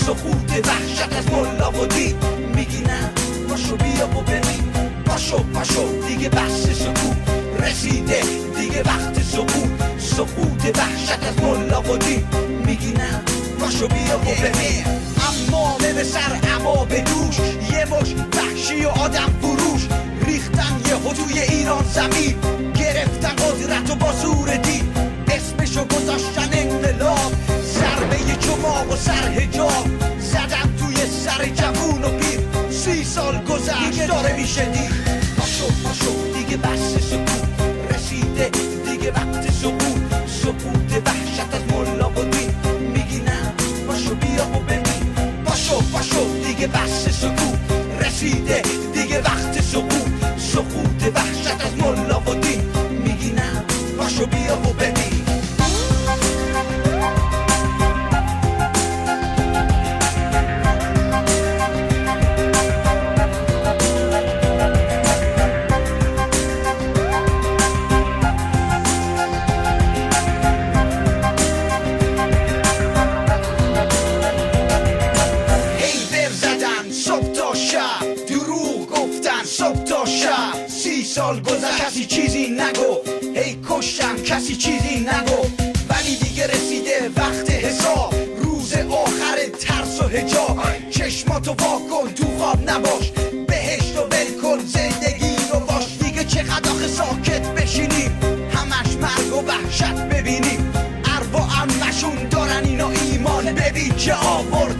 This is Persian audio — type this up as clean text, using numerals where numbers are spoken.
سقوط وحشت از ملا و دین. میگی نه پاشو بیا و ببین، پاشو دیگه بحث سکوت رسیده، دیگه وقت سقوط وحشت از ملا و دین. میگی نه پاشو بیا و ببین. امامه به سر عبا به دوش، یه مش وحشی و آدم فروش ریختن یه توی ایران زمین، گرفتن قدرت و با زور دین، اسمشو گذاشتن انقلاب، ضربه چماق و سر حجاب زدن توی سر جوون و پیر. 30 سال گذشت دیگه داره میشه دیر. پاشو دیگه بس سکوت رسیده، دیگه وقت سقوط وحشت از ملا و دین. میگی نه پاشو بیا و ببین، پاشو دیگه بس سکوت رسیده، دیگه وقت سقوط وحشت از ملا و دین. میگی نه پاشو بیا و ببین. سال گذشت کسی چیزی نگفت، هی کشتن کسی چیزی نگفت، ولی دیگه رسیده وقت حساب، روز آخر ترس و حجاب. چشماتو واکن تو خواب نباش، بهشت و ول کن زندگی رو باش. دیگه چقدر آخه ساکت بشینیم، همش مرگ و وحشت ببینیم. ارواح همشون دارن اینا ایمان، ببین که آورد